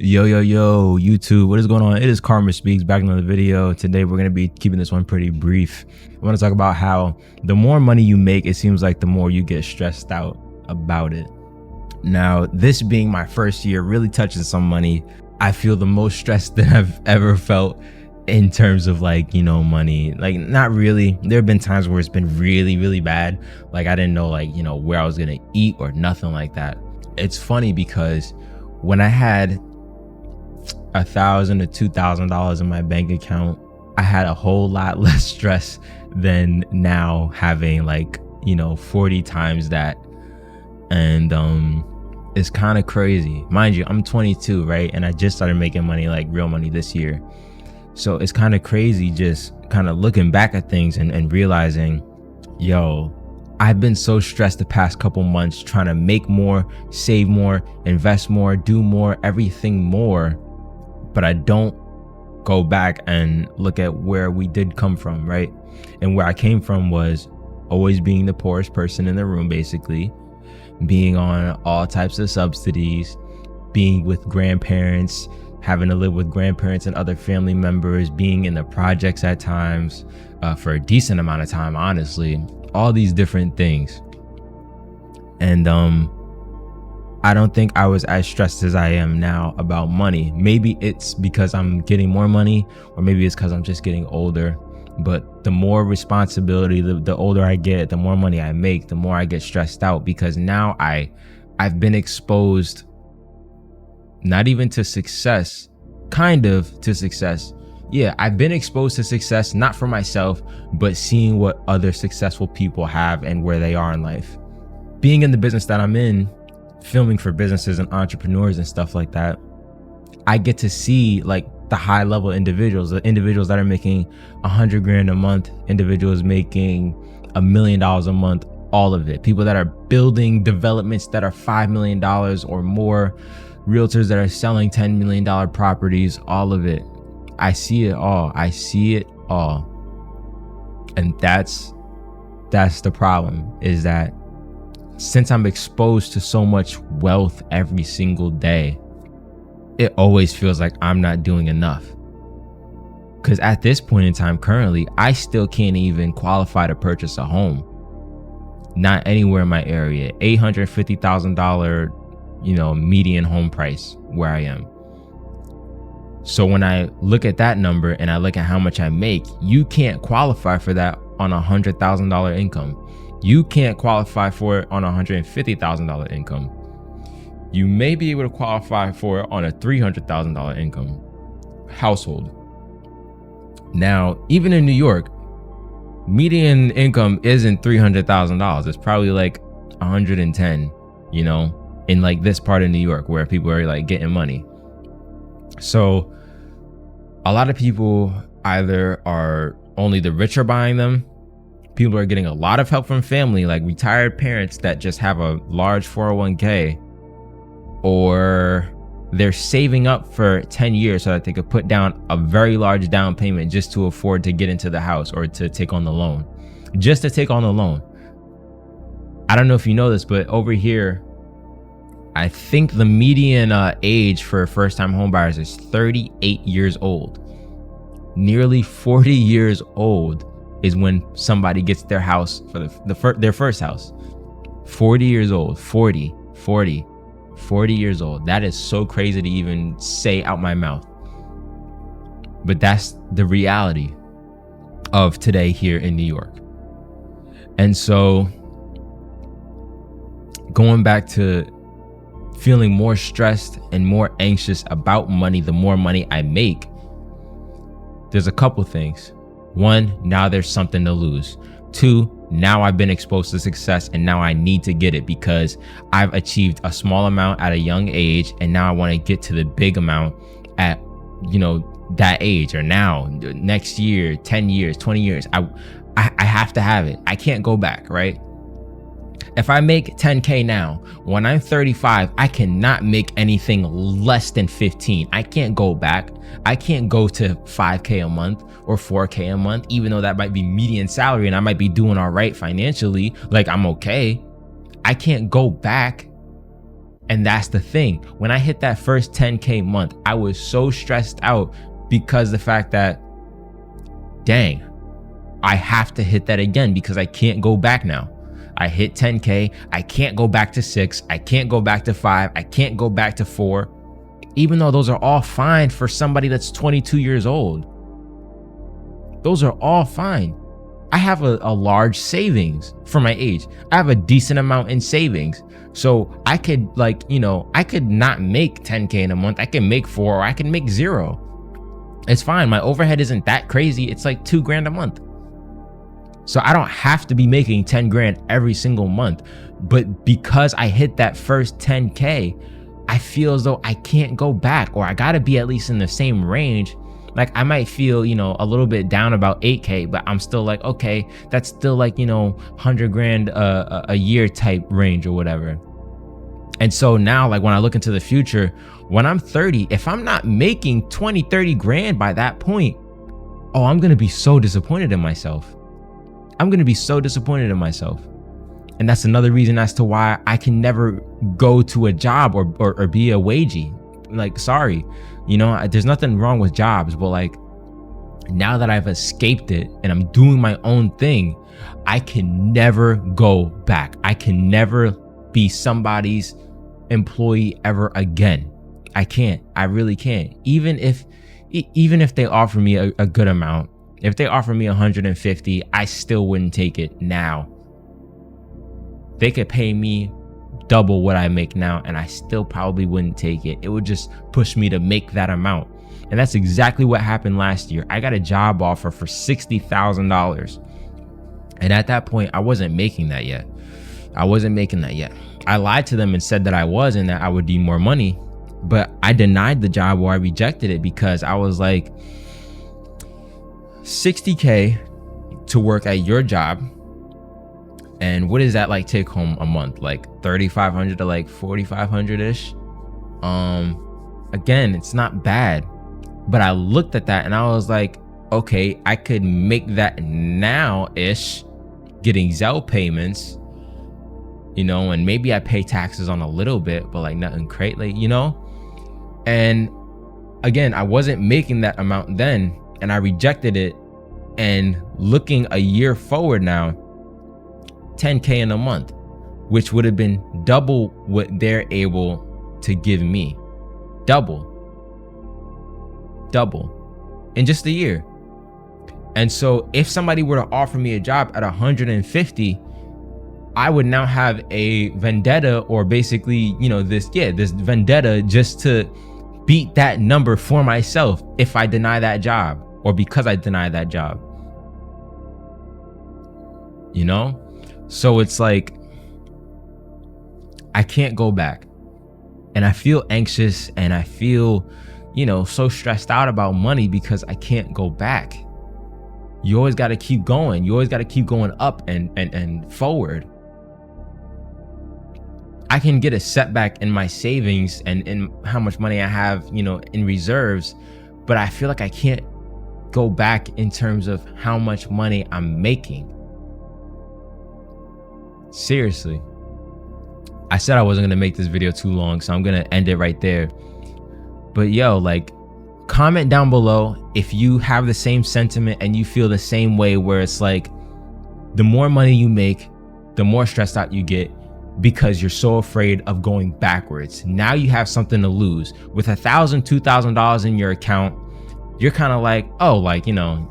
Yo, YouTube, what is going on? It is Karma Speaks, back in another video. Today, we're going to be keeping this one pretty brief. I want to talk about how the more money you make, it seems like the more you get stressed out about it. Now, this being my first year really touching some money, I feel the most stressed that I've ever felt in terms of money. Like, not really. There have been times where it's been really bad. Like, I didn't know where I was going to eat or nothing like that. It's funny because when I had $1,000 to $2,000 in my bank account, I had a whole lot less stress than now having 40 times that. And it's kind of crazy. Mind you, I'm 22, right? And I just started making money, like real money, this year. So it's kind of crazy just kind of looking back at things and realizing, I've been so stressed the past couple months trying to make more, save more, invest more, do more, everything more. But I don't go back and look at where we did come from, right? And where I came from was always being the poorest person in the room, basically, being on all types of subsidies, being with grandparents, having to live with grandparents and other family members, being in the projects at times for a decent amount of time, honestly, all these different things. And I don't think I was as stressed as I am now about money. Maybe it's because I'm getting more money, or maybe it's because I'm just getting older. But the more responsibility, the older I get, the more money I make, the more I get stressed out, because now I've been exposed not even to success, kind of to success. Yeah, I've been exposed to success, not for myself, but seeing what other successful people have and where they are in life. Being in the business that I'm in, filming for businesses and entrepreneurs and stuff like that, I get to see the high level individuals, the individuals that are making $100,000 a month, individuals making $1 million a month, all of it. People that are building developments that are $5 million or more, realtors that are selling $10 million properties, all of it. I see it all. And that's the problem, is that since I'm exposed to so much wealth every single day, it always feels like I'm not doing enough. Because at this point in time, currently, I still can't even qualify to purchase a home. Not anywhere in my area. $850,000, median home price where I am. So when I look at that number and I look at how much I make, you can't qualify for that on $100,000 income. You can't qualify for it on $150,000 income. You may be able to qualify for it on a $300,000 income household. Now, even in New York, median income isn't $300,000. It's probably like 110, in this part of New York where people are getting money. So a lot of people either are only the rich are buying them. People are getting a lot of help from family, like retired parents that just have a large 401k, or they're saving up for 10 years so that they could put down a very large down payment just to afford to get into the house or to take on the loan. Just to take on the loan. I don't know if you know this, but over here, I think the median age for first-time homebuyers is 38 years old. Nearly 40 years old is when somebody gets their house for their first house. 40 years old, 40 years old. That is so crazy to even say out my mouth. But that's the reality of today here in New York. And so going back to feeling more stressed and more anxious about money, the more money I make, there's a couple things. One, now there's something to lose. Two, now I've been exposed to success and now I need to get it because I've achieved a small amount at a young age, and now I want to get to the big amount at, that age, or now, next year, 10 years, 20 years. I have to have it. I can't go back, right? If I make 10K now, when I'm 35, I cannot make anything less than 15. I can't go back. I can't go to 5K a month or 4K a month, even though that might be median salary and I might be doing all right financially. Like, I'm okay. I can't go back And that's the thing. When I hit that first 10K month, I was so stressed out because the fact that, dang, I have to hit that again because I can't go back now. I hit 10K. I can't go back to 6. I can't go back to 5. I can't go back to 4. Even though those are all fine for somebody that's 22 years old. Those are all fine. I have a large savings for my age. I have a decent amount in savings. So I could I could not make 10K in a month. I can make 4 or I can make 0. It's fine. My overhead isn't that crazy. It's like $2,000 a month. So I don't have to be making 10 grand every single month. But because I hit that first 10K, I feel as though I can't go back, or I gotta be at least in the same range. Like I might feel, a little bit down about 8K, but I'm still like, okay, that's still like, 100 grand a year type range or whatever. And so now, like when I look into the future, when I'm 30, if I'm not making 20, 30 grand by that point, oh, I'm going to be so disappointed in myself. I'm going to be so disappointed in myself. And that's another reason as to why I can never go to a job or be a wagey. Like, sorry, there's nothing wrong with jobs, but like now that I've escaped it and I'm doing my own thing, I can never go back. I can never be somebody's employee ever again. I can't. I really can't. Even if they offer me a good amount, if they offer me 150, I still wouldn't take it now. They could pay me double what I make now and I still probably wouldn't take it. It would just push me to make that amount. And that's exactly what happened last year. I got a job offer for $60,000. And at that point, I wasn't making that yet. I lied to them and said that I was and that I would need more money. But I denied the job, or I rejected it, because I was like, $60K to work at your job. And what is that like take home a month? Like $3,500 to like $4,500-ish. Again, it's not bad. But I looked at that and I was like, okay, I could make that now-ish, getting Zelle payments, and maybe I pay taxes on a little bit, but like nothing crazy, And again, I wasn't making that amount then, and I rejected it. And looking a year forward now, 10K in a month, which would have been double what they're able to give me. Double in just a year. And so if somebody were to offer me a job at 150, I would now have a vendetta, or basically, this vendetta just to beat that number for myself if I deny that job, or because I deny that job. So it's like, I can't go back. And I feel anxious and I feel, so stressed out about money because I can't go back. You always got to keep going. You always got to keep going up and forward. I can get a setback in my savings and in how much money I have, in reserves, but I feel like I can't go back in terms of how much money I'm making. Seriously. I said I wasn't going to make this video too long, so I'm going to end it right there. But comment down below if you have the same sentiment and you feel the same way, where it's like the more money you make, the more stressed out you get because you're so afraid of going backwards. Now you have something to lose. With $1,000, $2,000 in your account, you're kind of like, oh,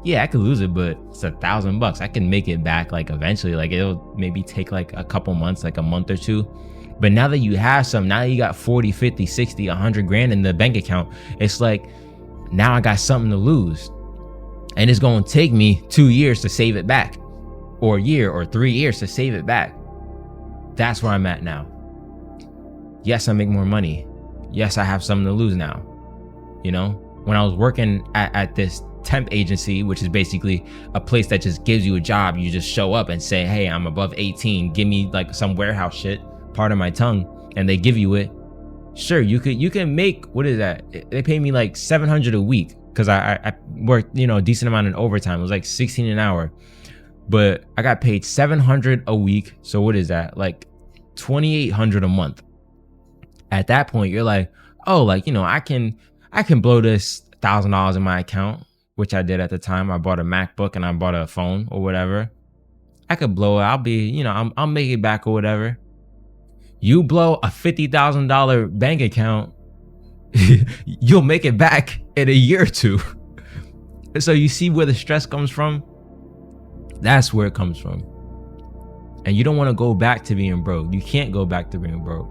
yeah, I could lose it, but it's $1,000. I can make it back eventually. It'll maybe take a couple months, a month or two. But now that you have some, now that you got 40, 50, 60, 100 grand in the bank account, it's like, now I got something to lose. And it's going to take me 2 years to save it back, or a year or 3 years to save it back. That's where I'm at now. Yes, I make more money. Yes, I have something to lose now. When I was working at this temp agency, which is basically a place that just gives you a job, you just show up and say, hey, I'm above 18, give me some warehouse shit, pardon my tongue, and they give you it. Sure, you can make, what is that? They pay me $700 a week because I worked, a decent amount in overtime. It was $16 an hour, but I got paid $700 a week. So what is that? $2,800 a month. At that point, you're like, oh, like, I can blow this $1,000 in my account, which I did at the time. I bought a MacBook and I bought a phone or whatever. I could blow it. I'll be, I'll make it back or whatever. You blow a $50,000 bank account, you'll make it back in a year or two. So you see where the stress comes from? That's where it comes from. And you don't want to go back to being broke. You can't go back to being broke.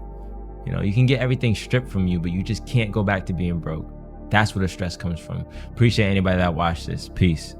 You can get everything stripped from you, but you just can't go back to being broke. That's where the stress comes from. Appreciate anybody that watched this. Peace.